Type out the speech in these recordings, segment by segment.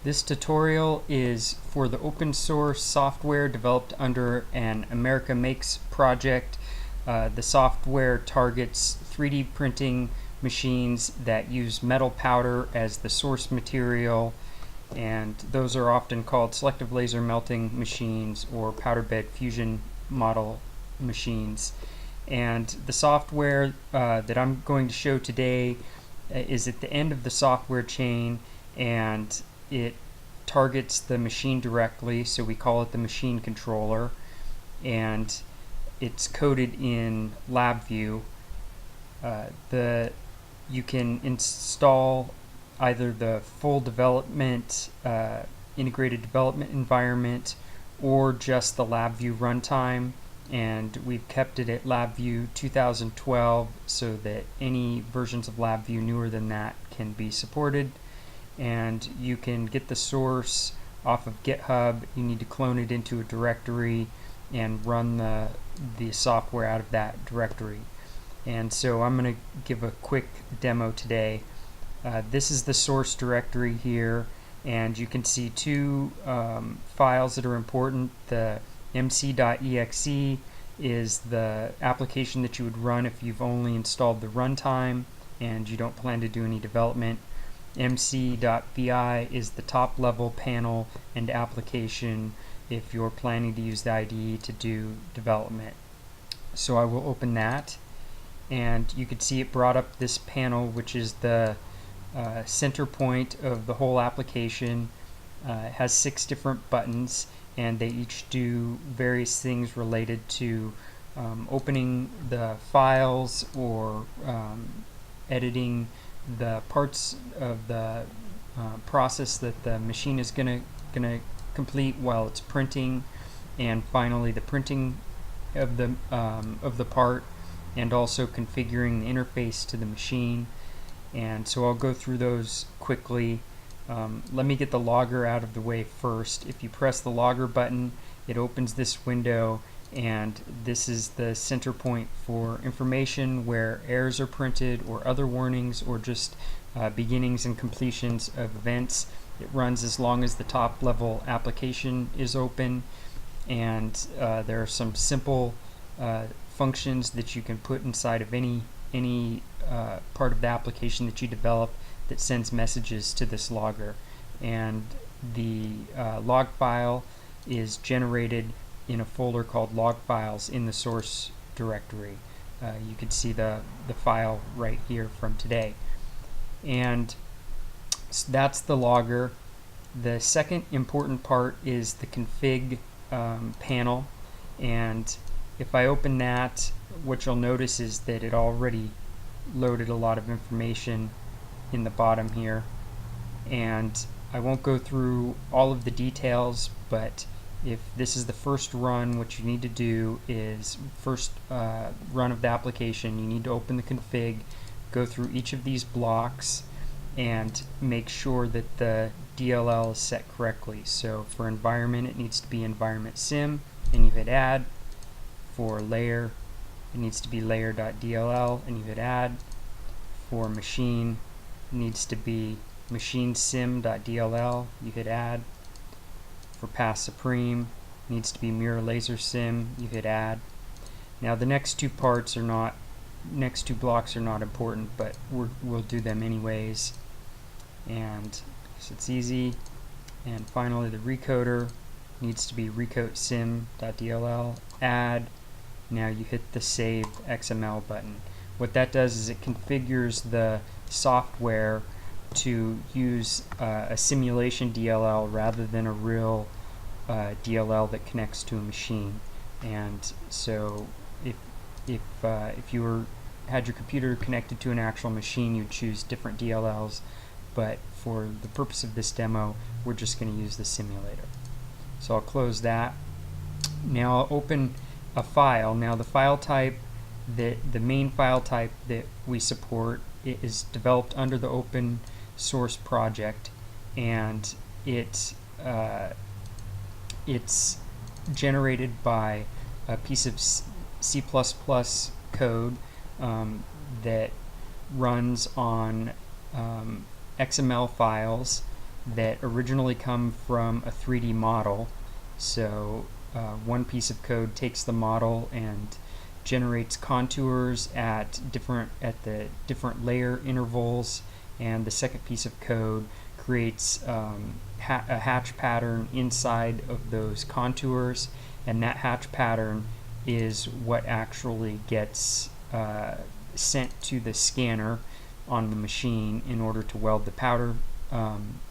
This tutorial is for the open source software developed under an America Makes project. The software targets 3D printing machines that use metal powder as the source material, and those are often called selective laser melting machines or powder bed fusion model machines. And the software that I'm going to show today is at the end of the software chain, and it targets the machine directly, so we call it the machine controller, and it's coded in LabVIEW. You can install either the full development integrated development environment or just the LabVIEW runtime, and we've kept it at LabVIEW 2012 so that any versions of LabVIEW newer than that can be supported. And you can get the source off of GitHub. You need to clone it into a directory and run the software out of that directory. And so I'm going to give a quick demo today. This is the source directory here, and you can see two files that are important. The mc.exe is the application that you would run if you've only installed the runtime and you don't plan to do any development. mc.vi is the top level panel and application if you're planning to use the IDE to do development. So I will open that, and you can see it brought up this panel, which is the center point of the whole application. It has 6 different buttons, and they each do various things related to opening the files or editing the parts of the process that the machine is going to complete while it's printing, and finally the printing of the part, and also configuring the interface to the machine. And so I'll go through those quickly. Let me get the logger out of the way first. If you press the logger button, it opens this window, and this is the center point for information where errors are printed or other warnings or just beginnings and completions of events. It runs as long as the top level application is open, and there are some simple functions that you can put inside of any part of the application that you develop that sends messages to this logger. And the log file is generated in a folder called log files in the source directory. You can see the file right here from today. And so that's the logger. The second important part is the config panel, and if I open that, what you'll notice is that it already loaded a lot of information in the bottom here, and I won't go through all of the details, but if this is the first run, what you need to do is first run of the application, you need to open the config, go through each of these blocks, and make sure that the DLL is set correctly. So for environment, it needs to be environment sim, and you hit add. For layer, it needs to be layer.dll, and you hit add. For machine, it needs to be machinesim.dll, you hit add. For path supreme, it needs to be mirror laser sim, you hit add. Now the next two blocks are not important, but we'll do them anyways, and so it's easy. And finally, the recoder needs to be recodesim.dll, add. Now you hit the save XML button. What that does is it configures the software to use a simulation DLL rather than a real DLL that connects to a machine. And so if you had your computer connected to an actual machine, you'd choose different DLLs, but for the purpose of this demo, we're just going to use the simulator. So I'll close that. Now I'll open a file. Now the file type, the main file type that we support, it is developed under the open source project, and it's generated by a piece of C++ code that runs on XML files, that originally come from a 3D model. So one piece of code takes the model and generates contours at the different layer intervals, and the second piece of code creates a hatch pattern inside of those contours, and that hatch pattern is what actually gets sent to the scanner on the machine in order to weld the powder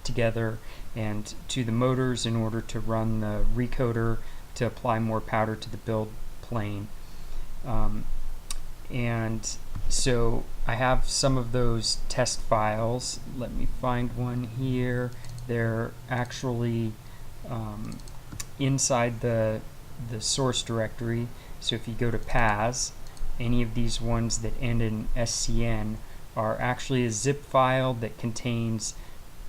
together, and to the motors in order to run the recoater to apply more powder to the build plane. And so I have some of those test files. Let me find one here. They're actually inside the source directory. So if you go to PAS, any of these ones that end in SCN are actually a zip file that contains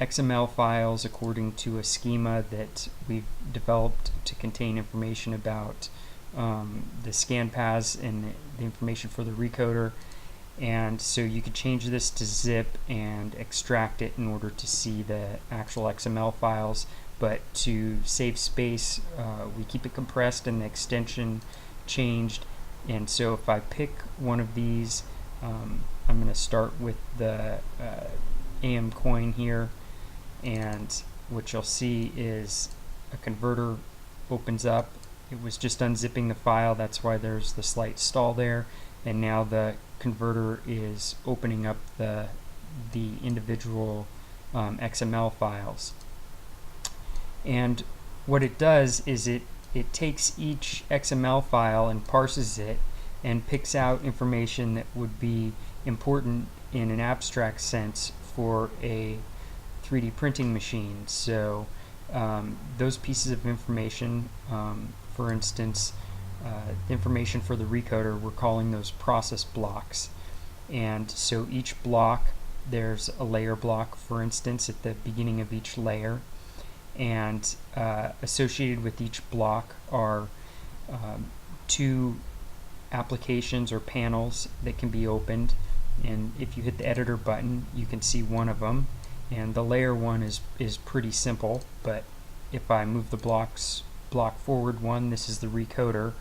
XML files according to a schema that we've developed to contain information about the scan paths and the information for the recoder. And so you could change this to zip and extract it in order to see the actual XML files, but to save space we keep it compressed and the extension changed. And so if I pick one of these, I'm going to start with the AM coin here, and what you'll see is a converter opens up. It was just unzipping the file, that's why there's the slight stall there, and now the converter is opening up the individual XML files. And what it does is it takes each XML file and parses it and picks out information that would be important in an abstract sense for a 3D printing machine. So those pieces of information, for instance, information for the recoder, we're calling those process blocks. And so each block, there's a layer block, for instance, at the beginning of each layer, and associated with each block are two applications or panels that can be opened, and if you hit the editor button you can see one of them, and the layer one is pretty simple, but if I move the block forward one, this is the recoder,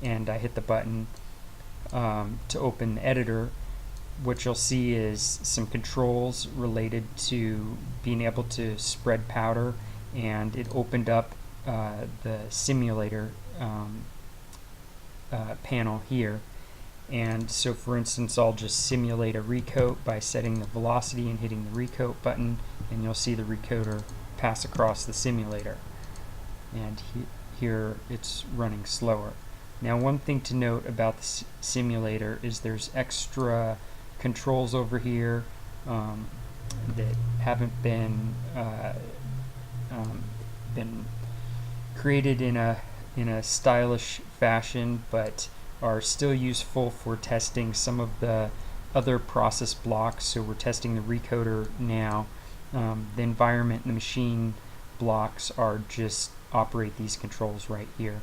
and I hit the button to open the editor, what you'll see is some controls related to being able to spread powder, and it opened up the simulator panel here. And so for instance, I'll just simulate a recoat by setting the velocity and hitting the recoat button, and you'll see the recoder pass across the simulator, and here it's running slower. Now one thing to note about the simulator is there's extra controls over here that haven't been created in a stylish fashion, but are still useful for testing some of the other process blocks. So we're testing the recoder now. The environment and the machine blocks are just operate these controls right here.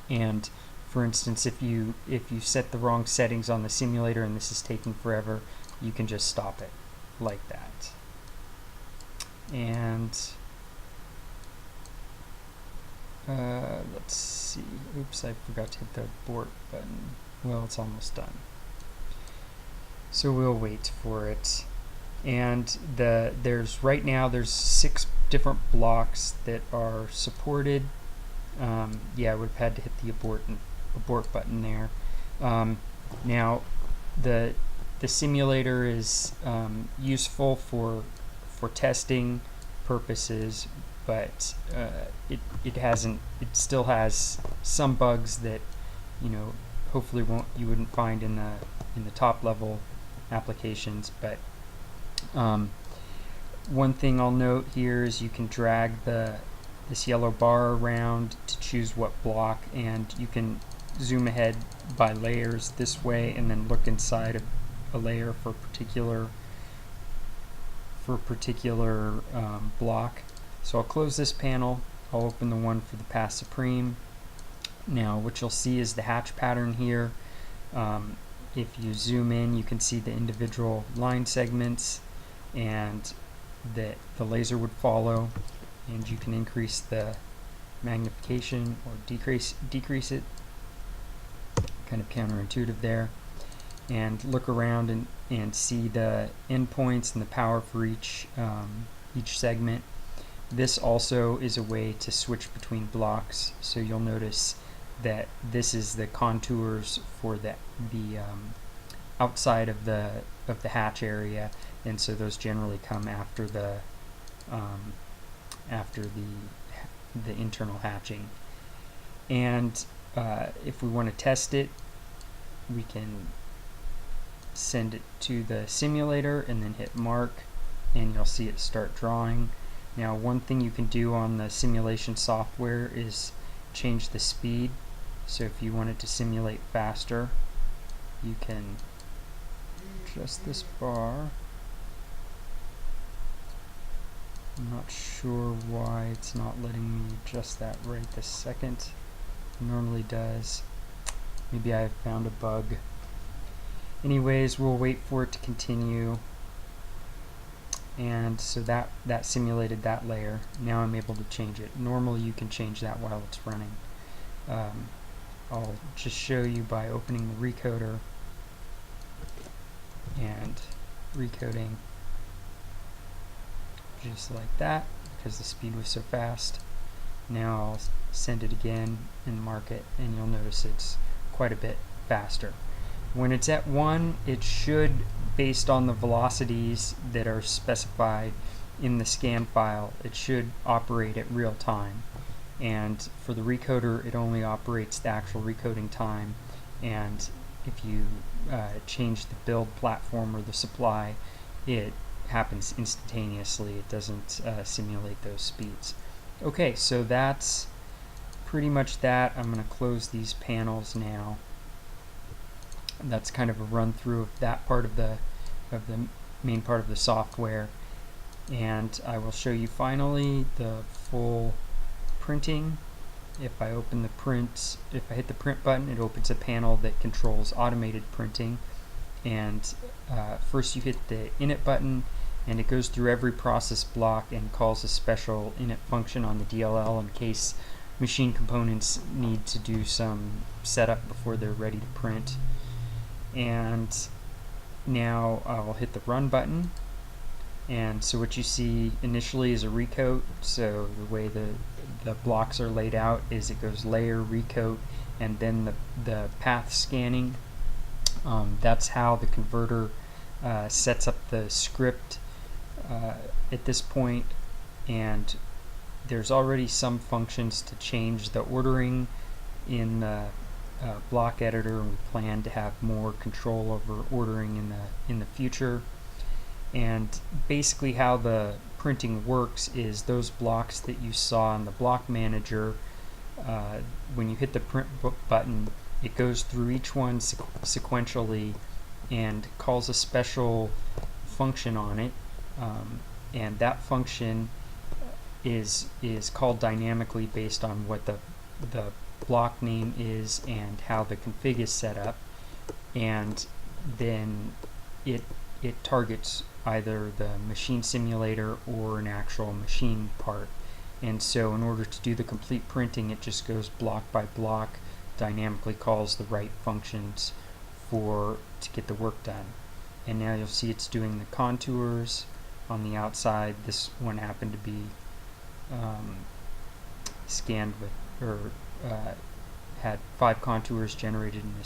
And for instance, if you set the wrong settings on the simulator and this is taking forever, you can just stop it like that. And let's see. Oops, I forgot to hit the abort button. Well, it's almost done. So we'll wait for it. And right now there's 6 different blocks that are supported. Yeah, I would have had to hit the abort button there. Now the simulator is useful for testing purposes, but it still has some bugs that hopefully you wouldn't find in the top level applications. But one thing I'll note here is you can drag this yellow bar around to choose what block, and you can zoom ahead by layers this way and then look inside of a layer for a particular block. So I'll close this panel, I'll open the one for the Path Supreme. Now what you'll see is the hatch pattern here. If you zoom in, you can see the individual line segments, and that the laser would follow, and you can increase the magnification or decrease it. Kind of counterintuitive there. And look around and see the endpoints and the power for each segment. This also is a way to switch between blocks, so you'll notice that this is the contours for the outside of the hatch area, and so those generally come after the internal hatching. And if we want to test it, we can send it to the simulator and then hit mark, and you'll see it start drawing. Now, one thing you can do on the simulation software is change the speed. So if you want it to simulate faster, you can adjust this bar. I'm not sure why it's not letting me adjust that right this second. It normally does. Maybe I have found a bug. Anyways, we'll wait for it to continue. And so that simulated that layer. Now I'm able to change it. Normally you can change that while it's running. I'll just show you by opening the recoder and recoding just like that, because the speed was so fast. Now I'll send it again and mark it, and you'll notice it's quite a bit faster. When it's at 1, it should, based on the velocities that are specified in the scan file, it should operate at real time. And for the recoder, it only operates the actual recoding time, and if you change the build platform or the supply, it happens instantaneously. It doesn't simulate those speeds. Okay, so that's pretty much that. I'm going to close these panels now. That's kind of a run through of that part of the main part of the software, and I will show you finally the full printing. If I open the print, if I hit the print button, it opens a panel that controls automated printing. And first you hit the init button, and it goes through every process block and calls a special init function on the DLL in case machine components need to do some setup before they're ready to print. And now I'll hit the run button, and so what you see initially is a recoat. So the way the blocks are laid out is it goes layer, recoat, and then the path scanning. That's how the converter sets up the script at this point, and there's already some functions to change the ordering in the block editor, and we plan to have more control over ordering in the future. And basically how the printing works is those blocks that you saw in the block manager, when you hit the print button, it goes through each one sequentially and calls a special function on it, and that function is called dynamically based on what the block name is and how the config is set up, and then it targets either the machine simulator or an actual machine part. And so in order to do the complete printing, it just goes block by block, dynamically calls the right functions to get the work done. And now you'll see it's doing the contours on the outside. This one happened to be scanned with, or had 5 contours generated in the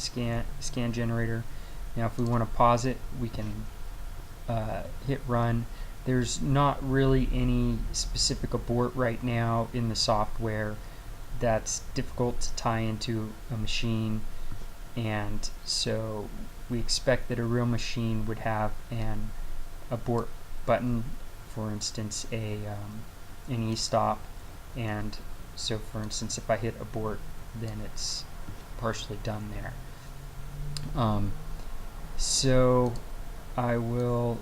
scan generator. Now if we want to pause it, we can hit run. There's not really any specific abort right now in the software that's difficult to tie into a machine, and so we expect that a real machine would have an abort button, for instance an e-stop, and so for instance if I hit abort, then it's partially done there. So I will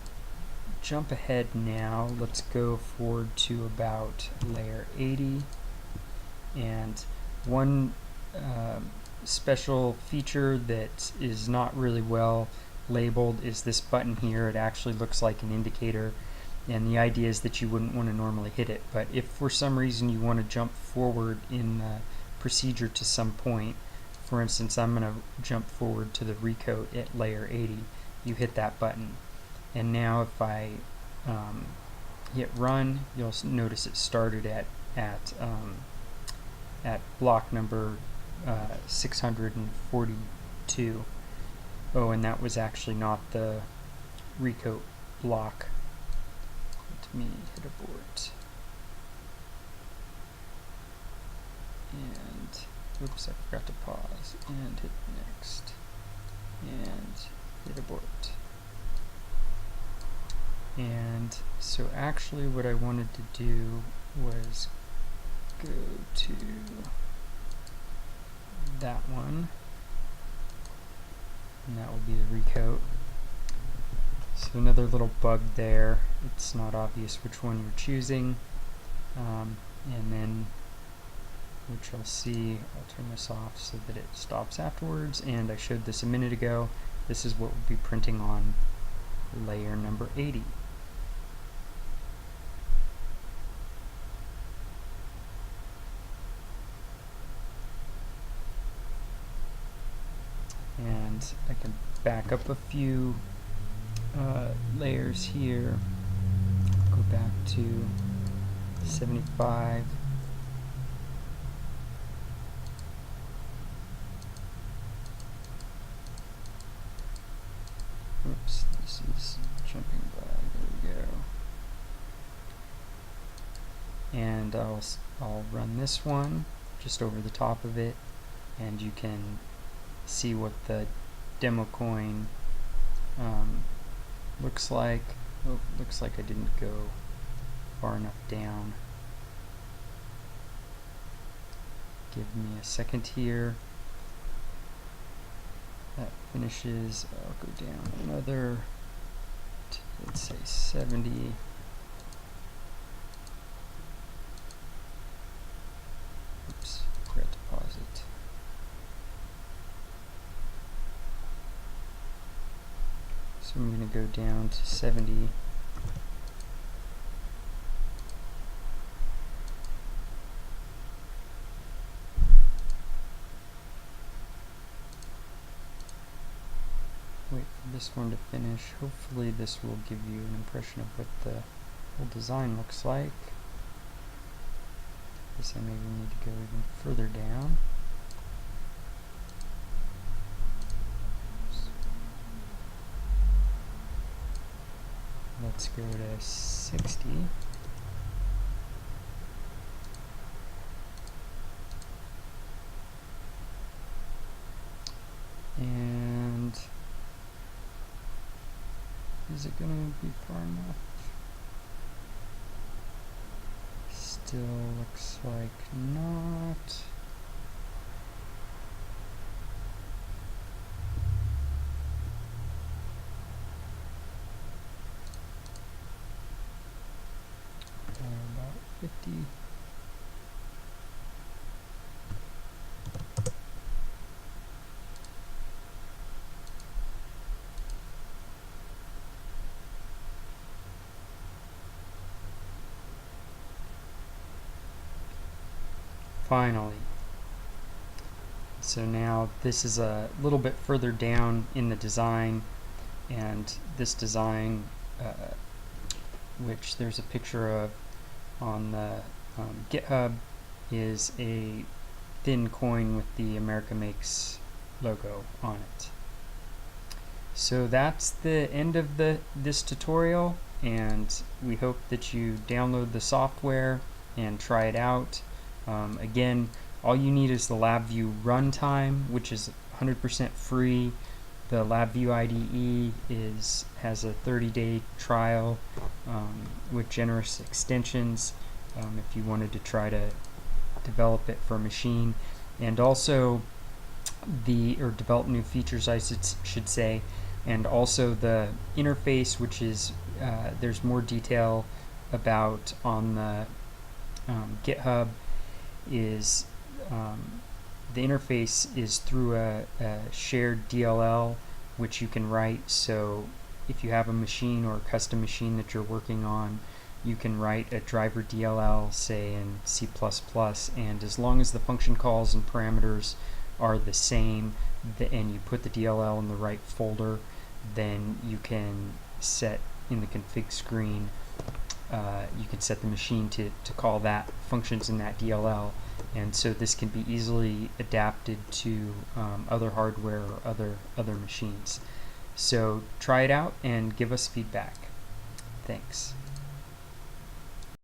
jump ahead now. Let's go forward to about layer 80, and one special feature that is not really well labeled is this button here. It actually looks like an indicator, and the idea is that you wouldn't want to normally hit it. But if for some reason you want to jump forward in the procedure to some point, for instance, I'm going to jump forward to the recoat at layer 80, you hit that button. And now if I hit run, you'll notice it started at block number 642. Oh, and that was actually not the recoat block. Let me hit abort. And oops, I forgot to pause and hit next and hit abort. And so actually what I wanted to do was go to that one, and that will be the recoat. So another little bug there, it's not obvious which one you're choosing, and then which you'll see, I'll turn this off so that it stops afterwards, and I showed this a minute ago. This is what we'll be printing on layer number 80. And I can back up a few layers here, go back to 75. Oops, this is jumping by, there we go. And I'll run this one just over the top of it, and you can see what the demo coin looks like. Oh, looks like I didn't go far enough down. Give me a second here. That finishes. I'll go down another, let's say 70. Oops, forgot to pause it. So I'm going to go down to 70. Wait for this one to finish. Hopefully this will give you an impression of what the whole design looks like. I guess I maybe need to go even further down. Let's go to 60. And is it going to be far enough? Still looks like not. About 50. Finally. So now this is a little bit further down in the design, and this design, which there's a picture of on the GitHub, is a thin coin with the America Makes logo on it. So that's the end of this tutorial, and we hope that you download the software and try it out. Again, all you need is the LabVIEW runtime, which is 100% free. The LabVIEW IDE has a 30-day trial with generous extensions if you wanted to try to develop it for a machine, and also develop new features, I should say, and also the interface, which is there's more detail about on the GitHub. Is the interface is through a shared DLL, which you can write, so if you have a machine or a custom machine that you're working on, you can write a driver DLL, say in C++, and as long as the function calls and parameters are the same, and you put the DLL in the right folder, then you can set in the config screen, you can set the machine to call that functions in that DLL, and so this can be easily adapted to other hardware or other machines. So try it out and give us feedback. Thanks.